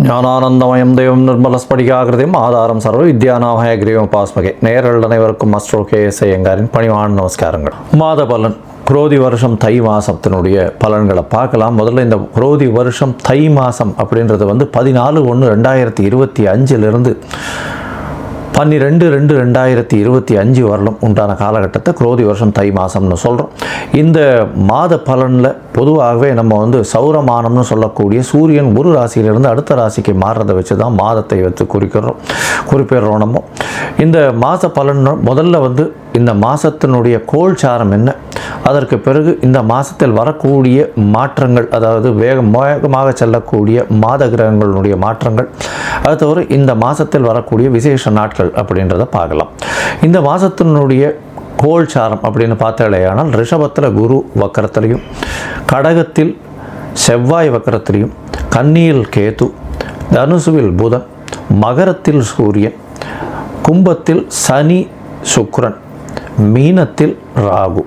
ஞானானந்தமயம் தெய்வம் நிர்மலஸ்படிகாகிருதியும் ஆதாரம் சர்வ வித்யாநாமய கிரீவம் பாஸ்மகே. நேயர்கள் அனைவருக்கும் அஸ்ட்ரோ KS ஐயங்காரின் பணிவான நமஸ்காரங்கள். மாத பலன் குரோதி வருஷம் தை மாதத்தினுடைய பலன்களை பார்க்கலாம். முதல்ல இந்த குரோதி வருஷம் தை மாதம் அப்படின்றது 14/1/2025 12/2/2025 வரலும் உண்டான காலகட்டத்தை குரோதி வருஷம் தை மாதம்னு சொல்கிறோம். இந்த மாத பலனில் பொதுவாகவே நம்ம சௌரமானம்னு சொல்லக்கூடிய சூரியன் ஒரு ராசியிலிருந்து அடுத்த ராசிக்கு மாறுறதை வச்சு தான் மாதத்தை வைத்து குறிப்பிடுறோம். நம்ம இந்த மாத பலன் முதல்ல இந்த மாதத்தினுடைய கோல்சாரம் என்ன, அதற்கு பிறகு இந்த மாதத்தில் வரக்கூடிய மாற்றங்கள், அதாவது வேகமாக செல்லக்கூடிய மாத கிரகங்களுடைய மாற்றங்கள், அது தவிர இந்த மாதத்தில் வரக்கூடிய விசேஷ நாட்கள் அப்படின்றத பார்க்கலாம். இந்த மாதத்தினுடைய கோல்சாரம் அப்படின்னு பார்த்தாலேயானால் ரிஷபத்தில் குரு வக்கரத்திலையும், கடகத்தில் செவ்வாய் வக்கரத்திலையும், கன்னியில் கேது, தனுசுவில் புதன், மகரத்தில் சூரியன், கும்பத்தில் சனி சுக்கிரன், மீனத்தில் ராகு.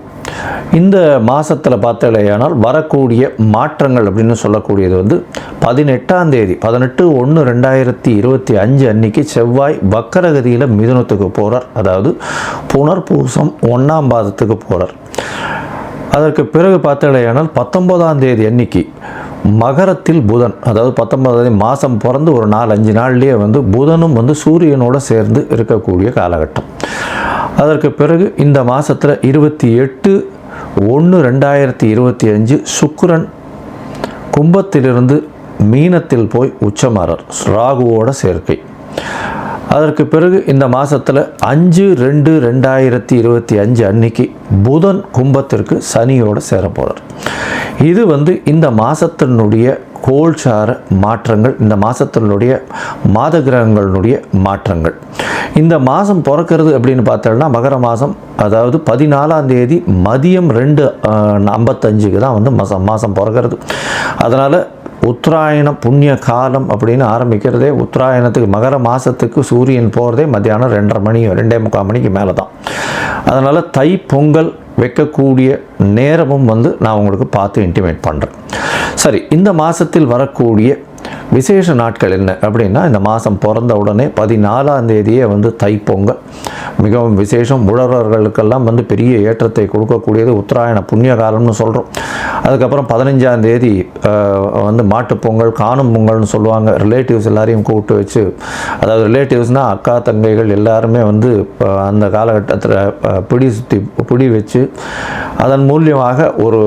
இந்த மாதத்தில் பார்த்தாலேயானால் வரக்கூடிய மாற்றங்கள் அப்படின்னு சொல்லக்கூடியது 18ஆம் தேதி 18/1/2025 அன்னைக்கு செவ்வாய் வக்கரகதியில் மிதுனத்துக்கு போகிறார். அதாவது புனர்பூசம் 1ஆம் பாதத்துக்கு போகிறார். அதற்கு பிறகு பார்த்தாலேயானால் 19ஆம் தேதி அன்னைக்கு மகரத்தில் புதன், அதாவது 19ஆம் தேதி மாதம் பிறந்து ஒரு 4-5 நாள்லேயே புதனும் சூரியனோடு சேர்ந்து இருக்கக்கூடிய காலகட்டம். அதற்கு பிறகு இந்த மாதத்தில் 28/1/2025 சுக்கிரன் கும்பத்திலிருந்து மீனத்தில் போய் உச்சமாறார், ராகுவோட சேர்க்கை. அதற்கு பிறகு இந்த மாதத்தில் 5/2/2025 அன்னைக்கு புதன் கும்பத்திற்கு சனியோடு சேர போகிறார். இது இந்த மாதத்தினுடைய கோல்சார மாற்றங்கள், இந்த மாதத்தினுடைய மாத கிரகங்களுடைய மாற்றங்கள். இந்த மாதம் பிறக்கிறது அப்படின்னு பார்த்தோம்னா மகர மாதம், அதாவது 14ஆம் தேதி மதியம் 2:55 தான் மாதம் பிறக்கிறது. அதனால் உத்தராயணம் புண்ணிய காலம் அப்படின்னு ஆரம்பிக்கிறதே உத்தராயணத்துக்கு மகர மாதத்துக்கு சூரியன் போகிறதே மத்தியானம் 2:30 மணிக்கு மேலே தான். அதனால் தை பொங்கல் வைக்கக்கூடிய நேரமும் நான் உங்களுக்கு பார்த்து இன்டிமேட் பண்ணுறேன். சரி, இந்த மாதத்தில் வரக்கூடிய விசேஷ நாட்கள் என்ன அப்படின்னா, இந்த மாதம் பிறந்த உடனே 14ஆம் தேதியே தைப்பொங்கல் மிகவும் விசேஷம். உழவர்களுக்கெல்லாம் பெரிய ஏற்றத்தை கொடுக்கக்கூடியது உத்தராயண புண்ணிய காலம்னு சொல்கிறோம். அதுக்கப்புறம் 15ஆம் தேதி மாட்டுப்பொங்கல், காணும் பொங்கல்னு சொல்லுவாங்க. ரிலேட்டிவ்ஸ் எல்லாரையும் கூப்பிட்டு வச்சு, அதாவது ரிலேட்டிவ்ஸ்னால் அக்கா தங்கைகள் எல்லாருமே அந்த காலகட்டத்தில் பிடி வச்சு அதன் மூலியமாக ஒரு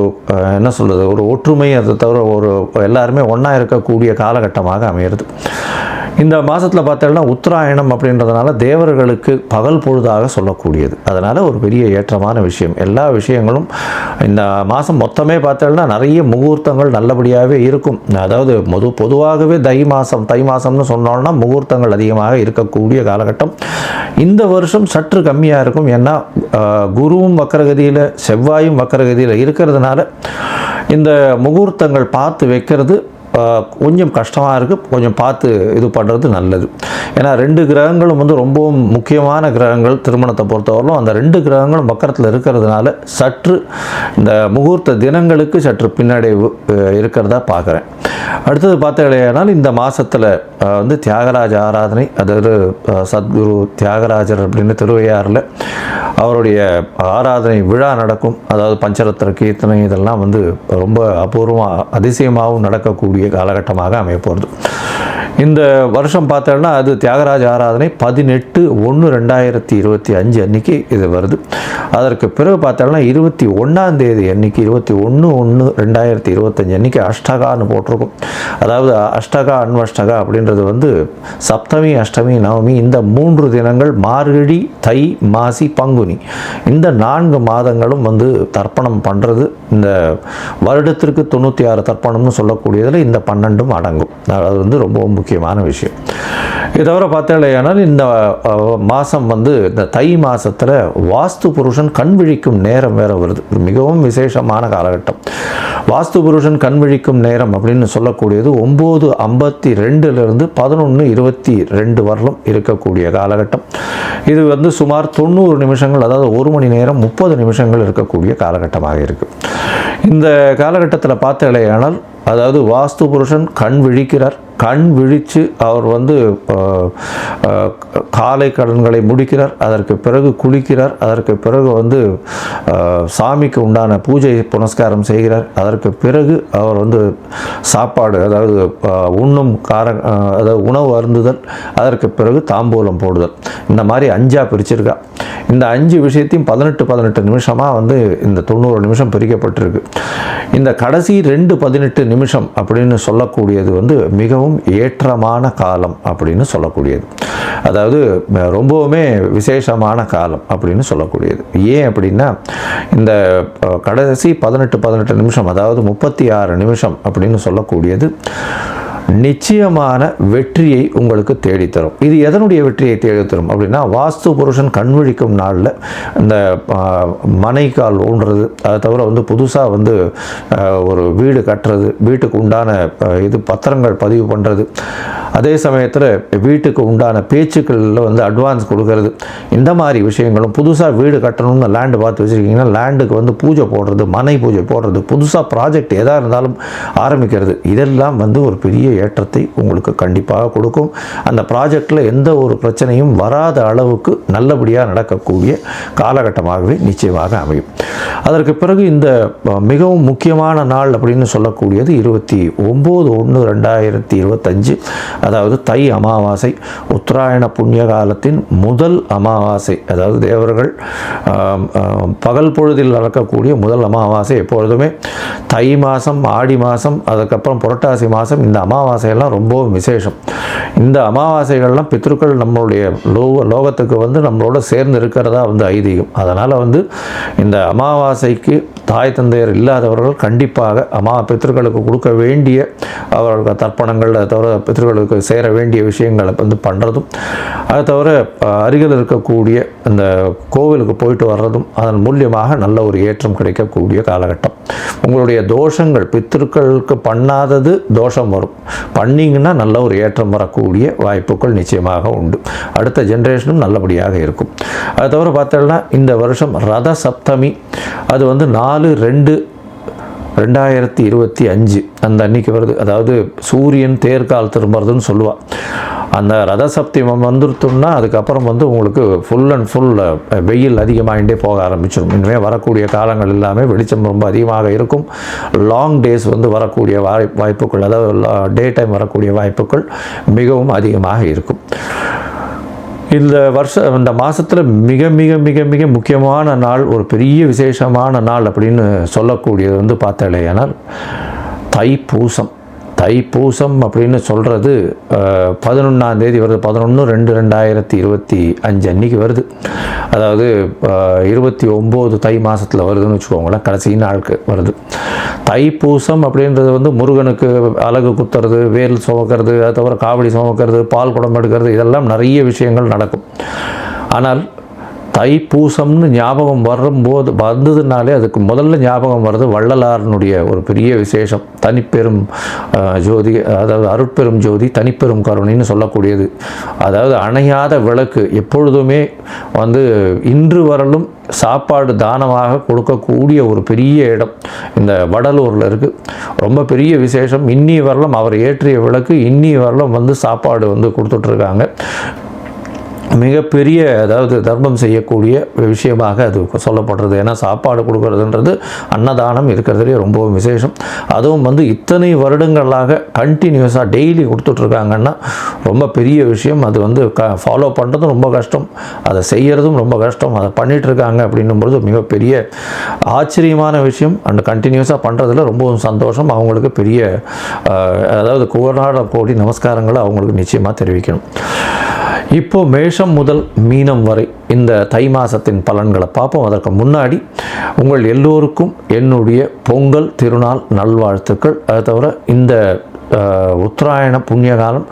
என்ன சொல்கிறது, ஒரு ஒற்றுமை, அதை தவிர ஒரு எல்லாருமே ஒன்றா இருக்கக்கூடிய காலகட்டமாக அமையிறது. இந்த மாதத்தில் பார்த்தோம்னா உத்தராயணம் அப்படின்றதுனால தேவர்களுக்கு பகல் பொழுதாக சொல்லக்கூடியது. அதனால் ஒரு பெரிய ஏற்றமான விஷயம். எல்லா விஷயங்களும் இந்த மாதம் மொத்தமே பார்த்தோம்னா நிறைய முகூர்த்தங்கள் நல்லபடியாகவே இருக்கும். அதாவது பொதுவாகவே தை மாதம்னு சொன்னோம்னா முகூர்த்தங்கள் அதிகமாக இருக்கக்கூடிய காலகட்டம். இந்த வருஷம் சற்று கம்மியாக இருக்கும். ஏன்னா குருவும் வக்கரகதியில் செவ்வாயும் வக்கரகதியில் இருக்கிறதுனால இந்த முகூர்த்தங்கள் பார்த்து வைக்கிறது கொஞ்சம் கஷ்டமாக இருக்குது. கொஞ்சம் பார்த்து இது பண்ணுறது நல்லது. ஏன்னா 2 கிரகங்களும் ரொம்பவும் முக்கியமான கிரகங்கள் திருமணத்தை பொறுத்தவரையிலும். அந்த 2 கிரகங்களும் வக்கரத்தில் இருக்கிறதுனால சற்று இந்த முகூர்த்த தினங்களுக்கு சற்று பின்னடைவு இருக்கிறதா பார்க்குறேன். அடுத்தது பார்த்தீங்கன்னா இந்த மாதத்தில் தியாகராஜ ஆராதனை, அதாவது சத்குரு தியாகராஜர் அப்படின்னு திருவையாறில் அவருடைய ஆராதனை விழா நடக்கும். அதாவது பஞ்சரத்ன கீர்த்தனை இதெல்லாம் ரொம்ப அபூர்வமாக அதிசயமாகவும் நடக்கக்கூடிய காலகட்டமாக அமைய போகிறது. இந்த வருஷம் பார்த்தோம்னா அது தியாகராஜ ஆராதனை 18/1/2025 அன்னைக்கு இது வருது. அதற்கு பிறகு பார்த்தோம்னா 21ஆம் தேதி அன்னைக்கு 21/1/2025 அன்னைக்கு அஷ்டகான்னு போட்டிருக்கும். அதாவது அஷ்டகா அன்வஷ்டகா அப்படின்றது சப்தமி அஷ்டமி நவமி இந்த 3 தினங்கள் மார்கழி தை மாசி பங்குனி இந்த 4 மாதங்களும் தர்ப்பணம் பண்ணுறது. இந்த வருடத்திற்கு 96 தர்ப்பணம்னு சொல்லக்கூடியதில் இந்த 12ம் அடங்கும். அது ரொம்ப முக்கியமான விஷயம். இதை தவிர பார்த்தாலேயானால் இந்த மாதம் இந்த தை மாதத்தில் வாஸ்து புருஷன் கண் விழிக்கும் நேரம் வேறு வருது. மிகவும் விசேஷமான காலகட்டம். வாஸ்து புருஷன் கண் விழிக்கும் நேரம் அப்படின்னு சொல்லக்கூடியது 9:52 11:22 வரலும் இருக்கக்கூடிய காலகட்டம். இது சுமார் 90 நிமிஷங்கள், அதாவது 1 மணி நேரம் 30 நிமிஷங்கள் இருக்கக்கூடிய காலகட்டமாக இருக்குது. இந்த காலகட்டத்தில் பார்த்தாலேயானால் அதாவது வாஸ்து புருஷன் கண் விழிக்கிறார். கண் விழித்து அவர் வந்து காலை கடன்களை முடிக்கிறார், அதற்கு பிறகு குளிக்கிறார், அதற்கு பிறகு வந்து சாமிக்கு உண்டான பூஜை புனஸ்காரம் செய்கிறார், அதற்கு பிறகு அவர் வந்து சாப்பாடு அதாவது உண்ணும் அதாவது உணவு அருந்துதல், அதற்கு பிறகு தாம்பூலம் போடுதல், இந்த மாதிரி 5ஆக பிரிச்சிருக்கா. இந்த 5 விஷயத்தையும் 18 நிமிஷமாக வந்து இந்த 90 நிமிஷம் பிரிக்கப்பட்டிருக்கு. இந்த கடைசி 18 நிமிஷம் அப்படின்னு சொல்லக்கூடியது வந்து மிகவும் ஏற்றமான காலம் அப்படின்னு சொல்லக்கூடியது. அதாவது ரொம்பவுமே விசேஷமான காலம் அப்படின்னு சொல்லக்கூடியது. ஏன் அப்படின்னா இந்த கடைசி 18 நிமிஷம் அதாவது 36 நிமிஷம் அப்படின்னு சொல்லக்கூடியது நிச்சயமான வெற்றியை உங்களுக்கு தேடித்தரும். இது எதனுடைய வெற்றியை தேடித்தரும் அப்படின்னா, வாஸ்து புருஷன் கண்விழிக்கும் நாளில் இந்த மனைக்கால் ஊன்றது, அதை தவிர வந்து புதுசாக வந்து ஒரு வீடு கட்டுறது, வீட்டுக்கு உண்டான இது பத்திரங்கள் பதிவு பண்ணுறது, அதே சமயத்தில் வீட்டுக்கு உண்டான பேச்சுக்களில் வந்து அட்வான்ஸ் கொடுக்கறது, இந்த மாதிரி விஷயங்களும், புதுசாக வீடு கட்டணும்னு லேண்டு பார்த்து வச்சுருக்கீங்கன்னா லேண்டுக்கு வந்து பூஜை போடுறது, மனை பூஜை போடுறது, புதுசாக ப்ராஜெக்ட் எதாக இருந்தாலும் ஆரம்பிக்கிறது, இதெல்லாம் வந்து ஒரு பெரிய ஏற்றத்தை உங்களுக்கு கண்டிப்பாக கொடுக்கும். அந்த ப்ராஜெக்டில் எந்த ஒரு பிரச்சனையும் வராத அளவுக்கு நல்லபடியாக நடக்கக்கூடிய காலகட்டமாகவே நிச்சயமாக அமையும். அதற்கு பிறகு இந்த மிகவும் முக்கியமான நாள் அப்படின்னு சொல்லக்கூடியது 29/1/2025, அதாவது தை அமாவாசை, உத்தராயண புண்ணிய காலத்தின் முதல் அமாவாசை. அதாவது தேவர்கள் பகல் பொழுதில் நடக்கக்கூடிய முதல் அமாவாசை. எப்பொழுதுமே தை மாதம், ஆடி மாதம், அதுக்கப்புறம் புரட்டாசி மாதம், இந்த அமாவாசையெல்லாம் ரொம்பவும் விசேஷம். இந்த அமாவாசைகள்லாம் பித்ருக்கள் நம்மளுடைய லோகத்துக்கு வந்து நம்மளோட சேர்ந்து இருக்கிறதா வந்து ஐதீகம். அதனால் வந்து இந்த அமாவாசைக்கு தாய் தந்தையர் இல்லாதவர்கள் கண்டிப்பாக பித்ருக்களுக்கு கொடுக்க வேண்டிய அவர்களுக்கு தர்ப்பணங்கள், அதை தவிர பித்ருக்களுக்கு சேர வேண்டிய விஷயங்களை வந்து பண்ணுறதும், அதை தவிர அருகில் இருக்கக்கூடிய இந்த கோவிலுக்கு போயிட்டு வர்றதும் அதன் மூலியமாக நல்ல ஒரு ஏற்றம் கிடைக்கக்கூடிய காலகட்டம். உங்களுடைய தோஷங்கள் பித்ருக்களுக்கு பண்ணாதது தோஷம் வரும், பண்ணிங்கன்னா நல்ல ஒரு ஏற்றம் வரக்கூடிய வாய்ப்புகள் நிச்சயமாக உண்டு. அடுத்த ஜென்ரேஷனும் நல்லபடியாக இருக்கும். அதை தவிர பார்த்தோம்னா இந்த வருஷம் ரத சப்தமி, அது வந்து 4/2/2025 அந்த அன்னைக்கு வருது. அதாவது சூரியன் தேர்கால் திரும்புறதுன்னு சொல்லுவாள். அந்த ரத சப்தமம் வந்துருத்தோம்னா அதுக்கப்புறம் வந்து உங்களுக்கு ஃபுல் அண்ட் ஃபுல் வெயில் அதிகமாகிட்டே போக ஆரம்பிச்சிடும். இனிமேல் வரக்கூடிய காலங்கள் எல்லாமே வெளிச்சம் ரொம்ப அதிகமாக இருக்கும். லாங் டேஸ் வந்து வரக்கூடிய வாய்ப்புகள், அதாவது டே டைம் வரக்கூடிய வாய்ப்புகள் மிகவும் அதிகமாக இருக்கும். இந்த மாதத்தில் மிக மிக மிக மிக முக்கியமான நாள், ஒரு பெரிய விசேஷமான நாள் அப்படின்னு சொல்லக்கூடியது வந்து பார்த்தாலேயானால் தைப்பூசம். தைப்பூசம் அப்படின்னு சொல்கிறது 11ஆம் தேதி வருது. 11/2/2025 அன்றைக்கி வருது. அதாவது 29 தை மாதத்தில் வருதுன்னு வச்சுக்கோங்களேன், கடைசி நாளுக்கு வருது. தைப்பூசம் அப்படின்றது வந்து முருகனுக்கு அலகு குத்துறது, வேல் சுமக்கிறது, அதை தவிர காவடி சுமக்கிறது, பால் குடம் எடுக்கிறது, இதெல்லாம் நிறைய விஷயங்கள் நடக்கும். ஆனால் தைப்பூசம்னு ஞாபகம் வந்ததுனாலே அதுக்கு முதல்ல ஞாபகம் வர்றது வள்ளலாரனுடைய ஒரு பெரிய விசேஷம், தனிப்பெரும் ஜோதி, அதாவது அருட்பெரும் ஜோதி தனிப்பெரும் கருணைன்னு சொல்லக்கூடியது. அதாவது அணையாத விளக்கு, எப்பொழுதுமே வந்து இன்று வரலும் சாப்பாடு தானமாக கொடுக்கக்கூடிய ஒரு பெரிய இடம் இந்த வடலூரில் இருக்குது. ரொம்ப பெரிய விசேஷம். இன்னி வரலும் அவர் ஏற்றிய விளக்கு இன்னி வரலும் வந்து சாப்பாடு வந்து கொடுத்துட்ருக்காங்க. மிகப்பெரிய அதாவது தர்மம் செய்யக்கூடிய விஷயமாக அது சொல்லப்படுறது. ஏன்னா சாப்பாடு கொடுக்கறதுன்றது அன்னதானம் இருக்கிறதுலே ரொம்பவும் விசேஷம். அதுவும் வந்து இத்தனை வருடங்களாக கண்டினியூஸாக டெய்லி கொடுத்துட்ருக்காங்கன்னா ரொம்ப பெரிய விஷயம். அது வந்து ஃபாலோ பண்ணுறதும் ரொம்ப கஷ்டம், அதை செய்கிறதும் ரொம்ப கஷ்டம். அதை பண்ணிகிட்ருக்காங்க அப்படின்னும்பொழுது மிகப்பெரிய ஆச்சரியமான விஷயம். அண்ட் கண்டினியூஸாக பண்ணுறதுல ரொம்பவும் சந்தோஷம். அவங்களுக்கு பெரிய அதாவது கோடி நமஸ்காரங்களை அவங்களுக்கு நிச்சயமாக தெரிவிக்கணும். இப்போது மேஷம் முதல் மீனம் வரை இந்த தை மாதத்தின் பலன்களை பார்ப்போம். அதற்கு முன்னாடி உங்கள் எல்லோருக்கும் என்னுடைய பொங்கல் திருநாள் நல்வாழ்த்துக்கள். அதை தவிர இந்த உத்தராயண புண்ணிய காலம்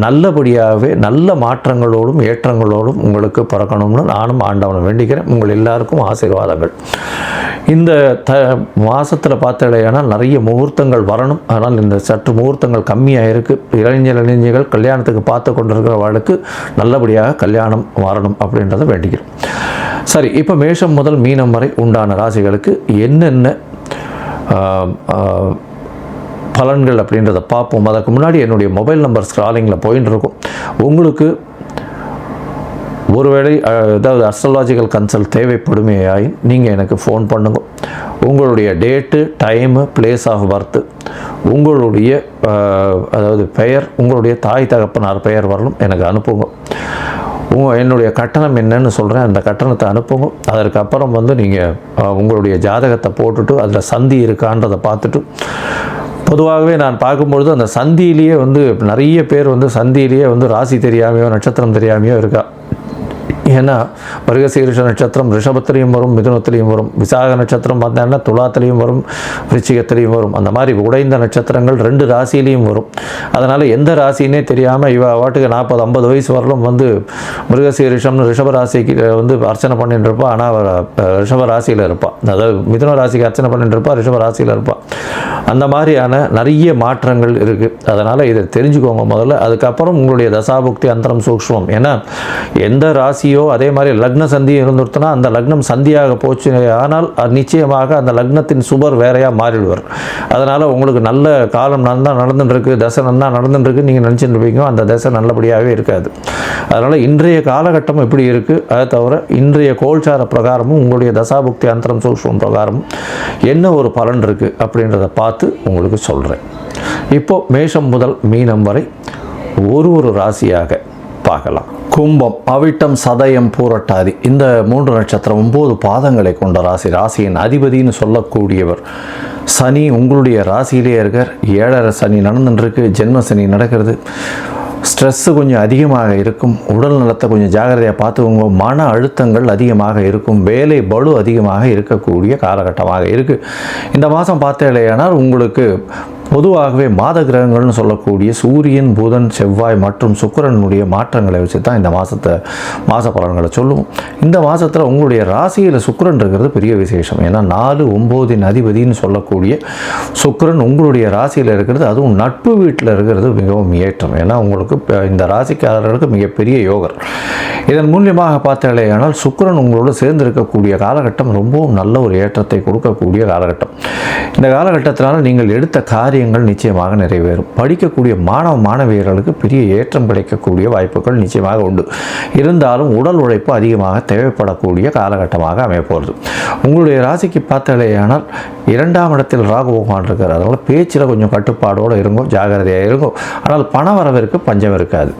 நல்லபடியாகவே நல்ல மாற்றங்களோடும் ஏற்றங்களோடும் உங்களுக்கு பிறக்கணும்னு நானும் ஆண்டவனை வேண்டிக்கிறேன். உங்கள் எல்லாருக்கும் ஆசீர்வாதங்கள். இந்த மாதத்தில் பார்த்தாலேயானால் நிறைய முகூர்த்தங்கள் வரணும். ஆனால் இந்த சற்று முகூர்த்தங்கள் கம்மியாக இருக்குது. இளைஞர்கள் கல்யாணத்துக்கு பார்த்து கொண்டிருக்கிறவர்களுக்கு நல்லபடியாக கல்யாணம் வரணும் அப்படின்றத வேண்டிக்கிறோம். சரி, இப்போ மேஷம் முதல் மீனம் வரை உண்டான ராசிகளுக்கு என்னென்ன பலன்கள் அப்படின்றத பார்ப்போம். அதற்கு முன்னாடி என்னுடைய மொபைல் நம்பர் ஸ்க்ராலிங்கில் போயின்னு இருக்கும். உங்களுக்கு ஒருவேளை ஏதாவது அஸ்ட்ராலாஜிக்கல் கன்சல்ட் தேவைப்படுமையாயின் நீங்கள் எனக்கு ஃபோன் பண்ணுங்க. உங்களுடைய date, time, place of birth, உங்களுடைய அதாவது பெயர், உங்களுடைய தாய் தகப்பனார் பெயர் வரலும் எனக்கு அனுப்புங்க. என்னுடைய கட்டணம் என்னன்னு சொல்கிறேன், அந்த கட்டணத்தை அனுப்புங்க. அதற்கப்புறம் நீங்கள் உங்களுடைய ஜாதகத்தை போட்டுட்டு அதில் சந்தி இருக்கான்றதை பார்த்துட்டு, பொதுவாகவே நான் பார்க்கும்பொழுது அந்த சந்தியிலேயே நிறைய பேர் சந்தியிலேயே ராசி தெரியாமையோ நட்சத்திரம் தெரியாமையோ இருக்கா. ஏன்னா மிருகசீரிஷ நட்சத்திரம் ரிஷபத்திலையும் வரும், மிதுனத்திலையும் வரும். விசாக நட்சத்திரம் பார்த்தீங்கன்னா துலாத்திலையும் வரும், விருச்சிகத்திலையும் வரும். அந்த மாதிரி உடைந்த நட்சத்திரங்கள் 2 ராசியிலையும் வரும். அதனால் எந்த ராசினே தெரியாமல் இவ வாட்டுக்கு 40-50 வயசு வரலும் மிருகசீரிஷம்னு ரிஷப ராசிக்கு அர்ச்சனை பண்ணிட்டு இருப்பாள். ஆனால் ரிஷப ராசியில் இருப்பாள். அதாவது மிதுன ராசிக்கு அர்ச்சனை பண்ணிட்டு இருப்பாள், ரிஷப ராசியில் இருப்பாள். அந்த மாதிரியான நிறைய மாற்றங்கள் இருக்குது. அதனால் இதை தெரிஞ்சுக்கோங்க முதல்ல. அதுக்கப்புறம் உங்களுடைய தசாபுக்தி அந்தரம் சூக்ஷ்மம். ஏன்னா எந்த ராசியோ அதே மாதிரி லக்ன சந்தி இருந்துருத்துனா அந்த லக்னம் சந்தியாக போச்சு ஆனால் நிச்சயமாக அந்த லக்னத்தின் சுபர் வேறையாக மாறிடுவார். அதனால் உங்களுக்கு நல்ல காலம் நல்லா நடந்துட்டுருக்கு, தசை நல்லா நடந்துட்டுருக்கு நீங்கள் நினச்சிட்டு இருப்பீங்க, அந்த தசை நல்லபடியாகவே இருக்காது. அதனால் இன்றைய காலகட்டம் எப்படி இருக்குது, அதை தவிர இன்றைய கோல்சார பிரகாரமும் உங்களுடைய தசாபுக்தி அந்தரம் சூக்ஷ்மம் பிரகாரமும் என்ன ஒரு பலன் இருக்குது அப்படின்றத பார்த்து உங்களுக்கு சொல்கிறேன். இப்போது மேஷம் முதல் மீனம் வரை ஒரு ராசியாக பார்க்கலாம். கும்பம், அவிட்டம், சதயம், பூரட்டாதி, இந்த 3 நட்சத்திரம் 9 பாதங்களை கொண்ட ராசி. ராசியின் அதிபதினு சொல்லக்கூடியவர் சனி உங்களுடைய ராசியிலே இருக்கார். 7.5 சனி நடந்துட்டுருக்கு, ஜென்ம சனி நடக்கிறது. ஸ்ட்ரெஸ்ஸு கொஞ்சம் அதிகமாக இருக்கும். உடல் நலத்தை கொஞ்சம் ஜாகிரதையாக பார்த்துக்கோங்க. மன அழுத்தங்கள் அதிகமாக இருக்கும். வேலை பளு அதிகமாக இருக்கக்கூடிய காலகட்டமாக இருக்குது. இந்த மாதம் பார்த்தேனால் உங்களுக்கு பொதுவாகவே மாத கிரகங்கள்னு சொல்லக்கூடிய சூரியன், புதன், செவ்வாய் மற்றும் சுக்கிரனுடைய மாற்றங்களை வச்சு தான் இந்த மாத பலன்களை சொல்லுவோம். இந்த மாதத்தில் உங்களுடைய ராசியில் சுக்கிரன் இருக்கிறது பெரிய விசேஷம். ஏன்னா 4, 9 அதிபதினு சொல்லக்கூடிய சுக்கிரன் உங்களுடைய ராசியில் இருக்கிறது, அதுவும் நட்பு வீட்டில் இருக்கிறது மிகவும் ஏற்றம். ஏன்னா உங்களுக்கு இந்த ராசிக்காரர்களுக்கு மிகப்பெரிய யோகர். இதன் மூலியமாக பார்த்தாலேயானால் சுக்கிரன் உங்களோடு சேர்ந்திருக்கக்கூடிய காலகட்டம் ரொம்பவும் நல்ல ஒரு ஏற்றத்தை கொடுக்கக்கூடிய காலகட்டம். இந்த காலகட்டத்தினால நீங்கள் எடுத்த காரியங்கள் நிச்சயமாக நிறைவேறும். படிக்கக்கூடிய மாணவியர்களுக்கு பெரிய ஏற்றம் கிடைக்கக்கூடிய வாய்ப்புகள் நிச்சயமாக உண்டு. இருந்தாலும் உடல் உழைப்பு அதிகமாக தேவைப்படக்கூடிய காலகட்டமாக அமையப்போகிறது. உங்களுடைய ராசிக்கு பார்த்தாலேயானால் 2ஆம் இடத்தில் ராகு பகவான் இருக்கார். அதனால் பேச்சில் கொஞ்சம் கட்டுப்பாடோடு இருங்கோ, ஜாகிரதையாக இருங்கோ. ஆனால் பண வரவிற்கு பஞ்சம் இருக்காது.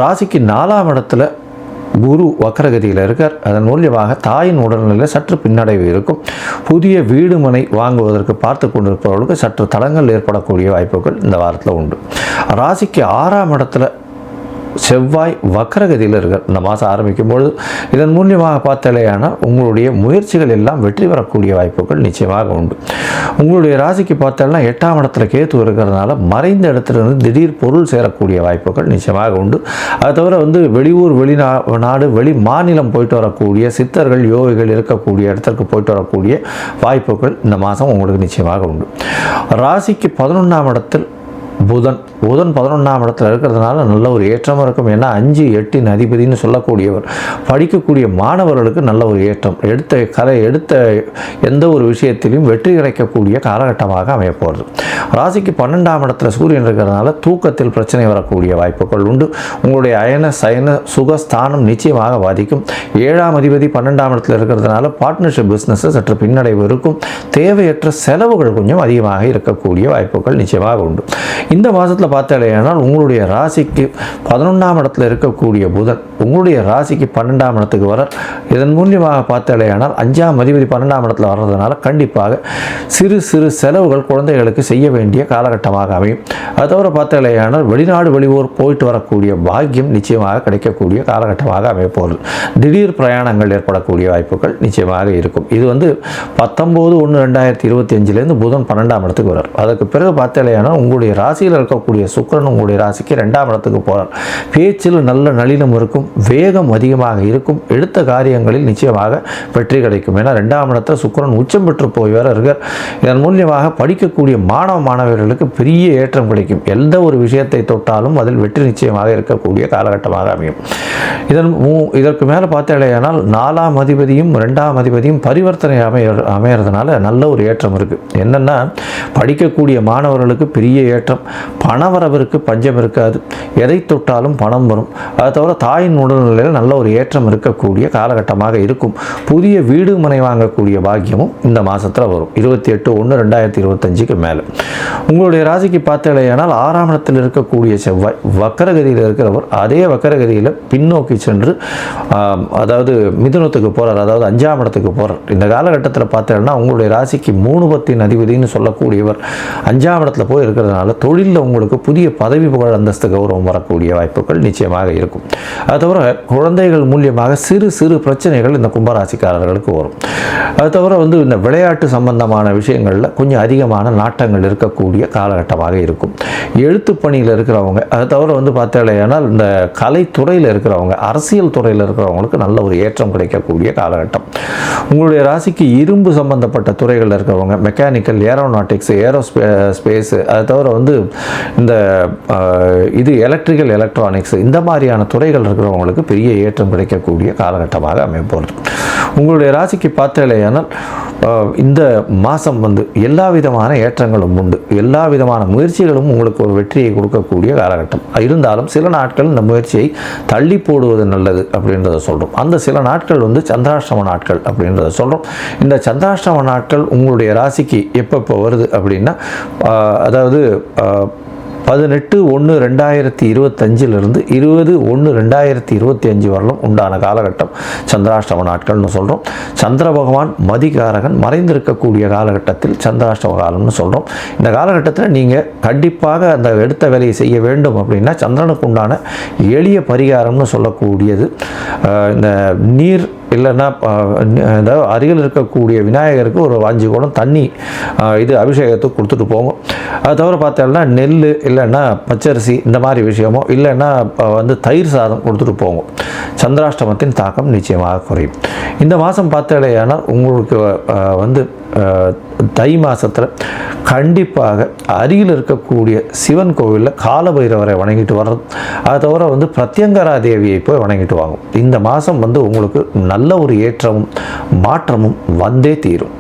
ராசிக்கு 4ஆம் இடத்துல குரு வக்கரகதியில் இருக்கார். அதன் மூலியமாக தாயின் உடல்நிலையில் சற்று பின்னடைவு இருக்கும். புதிய வீடு மனை வாங்குவதற்கு பார்த்து கொண்டிருப்பவர்களுக்கு சற்று தடங்கள் ஏற்படக்கூடிய வாய்ப்புகள் இந்த வாரத்தில் உண்டு. ராசிக்கு 6ஆம் இடத்துல செவ்வாய் வக்கரகதியில் இருக்கார் இந்த மாதம் ஆரம்பிக்கும்பொழுது. இதன் மூலியமாக பார்த்தாலேயானால் உங்களுடைய முயற்சிகள் எல்லாம் வெற்றி பெறக்கூடிய வாய்ப்புகள் நிச்சயமாக உண்டு. உங்களுடைய ராசிக்கு பார்த்தாலும் 8ஆம் இடத்துல கேத்து இருக்கிறதுனால மறைந்த இடத்துலேருந்து திடீர் பொருள் சேரக்கூடிய வாய்ப்புகள் நிச்சயமாக உண்டு. அது தவிர வெளியூர், வெளிநாடு, வெளி மாநிலம் போயிட்டு வரக்கூடிய சித்தர்கள், யோகிகள் இருக்கக்கூடிய இடத்திற்கு போயிட்டு வரக்கூடிய வாய்ப்புகள் இந்த மாதம் உங்களுக்கு நிச்சயமாக உண்டு. ராசிக்கு 11ஆம் இடத்தில் புதன் 11ஆம் இடத்துல இருக்கிறதுனால நல்ல ஒரு ஏற்றமாக இருக்கும். ஏன்னா 5, 8 அதிபதினு சொல்லக்கூடியவர். படிக்கக்கூடிய மாணவர்களுக்கு நல்ல ஒரு ஏற்றம். எடுத்த எந்த ஒரு விஷயத்திலையும் வெற்றி கிடைக்கக்கூடிய காலகட்டமாக அமையப்போகிறது. ராசிக்கு 12ஆம் இடத்துல சூரியன் இருக்கிறதுனால தூக்கத்தில் பிரச்சனை வரக்கூடிய வாய்ப்புகள் உண்டு. உங்களுடைய அயன சயன சுகஸ்தானம் நிச்சயமாக பாதிக்கும். 7ஆம் அதிபதி 12ஆம் இடத்துல இருக்கிறதுனால பார்ட்னர்ஷிப் பிஸ்னஸ் சற்று பின்னடைவு இருக்கும். தேவையற்ற செலவுகள் கொஞ்சம் அதிகமாக இருக்கக்கூடிய வாய்ப்புகள் நிச்சயமாக உண்டு. இந்த மாதத்தில் பார்த்தாலேயானால் உங்களுடைய ராசிக்கு 11ஆம் இடத்துல இருக்கக்கூடிய புதன் உங்களுடைய ராசிக்கு 12ஆம் இடத்துக்கு வர. இதன் மூலியமாக பார்த்தாலேயானால் 5ஆம் அதிபதி 12ஆம் இடத்துல வர்றதுனால கண்டிப்பாக சிறு சிறு செலவுகள் குழந்தைகளுக்கு செய்ய வேண்டிய காலகட்டமாக அமையும். அது தவிர பார்த்தாலேயானால் வெளிநாடு, வெளியூர் போயிட்டு வரக்கூடிய பாக்கியம் நிச்சயமாக கிடைக்கக்கூடிய காலகட்டமாக அமையப்போகிறது. திடீர் பிரயாணங்கள் ஏற்படக்கூடிய வாய்ப்புகள் நிச்சயமாக இருக்கும். இது 19/1/2025 புதன் 12ஆம் இடத்துக்கு வரார். அதற்கு பிறகு பார்த்தாலேயானால் உங்களுடைய ராசி ராசியில் இருக்கக்கூடிய சுக்கிரன் உங்களுடைய ராசிக்கு 2ஆம் இடத்துக்கு போகிறார். பேச்சில் நல்ல நளினம் இருக்கும், வேகம் அதிகமாக இருக்கும், எடுத்த காரியங்களில் நிச்சயமாக வெற்றி கிடைக்கும். ஏன்னா 2ஆம் இடத்துல சுக்கிரன் உச்சம் பெற்று போய் வேற இருக்கார். இதன் மூலியமாக படிக்கக்கூடிய மாணவர்களுக்கு பெரிய ஏற்றம் கிடைக்கும். எந்த ஒரு விஷயத்தை தொட்டாலும் அதில் வெற்றி நிச்சயமாக இருக்கக்கூடிய காலகட்டமாக அமையும். இதற்கு மேலே பார்த்தேனால் 4ஆம் அதிபதியும் 2ஆம் அதிபதியும் பரிவர்த்தனை அமையறதுனால நல்ல ஒரு ஏற்றம் இருக்குது. என்னென்னா படிக்கக்கூடிய மாணவர்களுக்கு பெரிய ஏற்றம், பணவரவிற்கு பஞ்சம் இருக்காது, எதை தொட்டாலும் பணம் வரும். அதை தவிர தாயின் உடல்நிலையில் நல்ல ஒரு ஏற்றம் இருக்கக்கூடிய காலகட்டமாக இருக்கும். புதிய வீடு மனை வாங்கக்கூடிய பாக்கியமும் இந்த மாதத்தில் வரும் 28/1/2025 மேலே. உங்களுடைய ராசிக்கு பார்த்தேனால் 6ஆம் இடத்தில் இருக்கக்கூடிய செவ்வாய் வக்கரகதியில் இருக்கிறவர் அதே வக்கரகதியில் பின்னோக்கி சென்று அதாவது மிதுனத்துக்கு போகிறார், அதாவது 5ஆம் இடத்துக்கு போகிறார். இந்த காலகட்டத்தில் பார்த்தேன்னா உங்களுடைய ராசிக்கு 3 பத்தின் அதிபதினு சொல்லக்கூடியவர் 5ஆம் இடத்துல போய் இருக்கிறதுனால தொழிலில் உங்களுக்கு புதிய பதவி புகழ் அந்தஸ்து கௌரவம் வரக்கூடிய வாய்ப்புகள் நிச்சயமாக இருக்கும். அது தவிர குழந்தைகள் மூலியமாக சிறு சிறு பிரச்சனைகள் இந்த கும்பராசிக்காரர்களுக்கு வரும். அது தவிர இந்த விளையாட்டு சம்பந்தமான விஷயங்களில் கொஞ்சம் அதிகமான நாட்டங்கள் இருக்கக்கூடிய காலகட்டமாக இருக்கும். எழுத்து பணியில் இருக்கிறவங்க, அது தவிர பார்த்தேனால் இந்த கலைத்துறையில் இருக்கிறவங்க, அரசியல் துறையில் இருக்கிறவங்களுக்கு நல்ல ஒரு ஏற்றம் கிடைக்கக்கூடிய காலகட்டம். உங்களுடைய ராசிக்கு இரும்பு சம்பந்தப்பட்ட துறைகளில் இருக்கிறவங்க, மெக்கானிக்கல், ஏரோநாட்டிக்ஸ், ஏரோஸ்பேஸ், அது தவிர இந்த எலக்ட்ரிக்கல், எலக்ட்ரானிக்ஸ், இந்த மாதிரியான துறைகள் இருக்கிறவங்களுக்கு பெரிய ஏற்றம் கிடைக்கக்கூடிய காலகட்டமாக அமைப்போகிறது. உங்களுடைய ராசிக்கு பார்த்தேனால் இந்த மாதம் எல்லா விதமான ஏற்றங்களும் உண்டு, எல்லா விதமான முயற்சிகளும் உங்களுக்கு ஒரு வெற்றியை கொடுக்கக்கூடிய காலகட்டம். இருந்தாலும் சில நாட்கள் இந்த முயற்சியை தள்ளி போடுவது நல்லது அப்படின்றத சொல்கிறோம். அந்த சில நாட்கள் சந்திராஷ்டம நாட்கள் அப்படின்றத சொல்கிறோம். இந்த சந்திராஷ்டம நாட்கள் உங்களுடைய ராசிக்கு எப்போ வருது அப்படின்னா அதாவது 18/1/2025 20/1/2025 வரலும் உண்டான காலகட்டம் சந்திராஷ்டம நாட்கள்னு சொல்கிறோம். சந்திர பகவான் மதிகாரகன் மறைந்திருக்கக்கூடிய காலகட்டத்தில் சந்திராஷ்டம காலம்னு சொல்கிறோம். இந்த காலகட்டத்தில் நீங்கள் கண்டிப்பாக அந்த எடுத்த வேலையை செய்ய வேண்டும் அப்படின்னா சந்திரனுக்கு உண்டான எளிய பரிகாரம்னு சொல்லக்கூடியது இந்த நீர் இல்லைன்னா அதாவது அருகில் இருக்கக்கூடிய விநாயகருக்கு ஒரு 5 குடம் தண்ணி அபிஷேகத்துக்கு கொடுத்துட்டு போங்க. அது தவிர பார்த்தோம்னா நெல் இல்லைன்னா பச்சரிசி இந்த மாதிரி விஷயமோ இல்லைன்னா தயிர் சாதம் கொடுத்துட்டு போங்க. சந்திராஷ்டமத்தின் தாக்கம் நிச்சயமாக குறையும். இந்த மாதம் பார்த்தேனால் உங்களுக்கு தை மாதத்தில் கண்டிப்பாக அருகில் இருக்கக்கூடிய சிவன் கோவிலில் காலபைரவரை வணங்கிட்டு வர்றது, அதை தவிர பிரத்யங்கரா தேவியை போய் வணங்கிட்டு வாங்கும். இந்த மாதம் உங்களுக்கு நல்ல ஒரு ஏற்றமும் மாற்றமும் வந்தே தீரும்.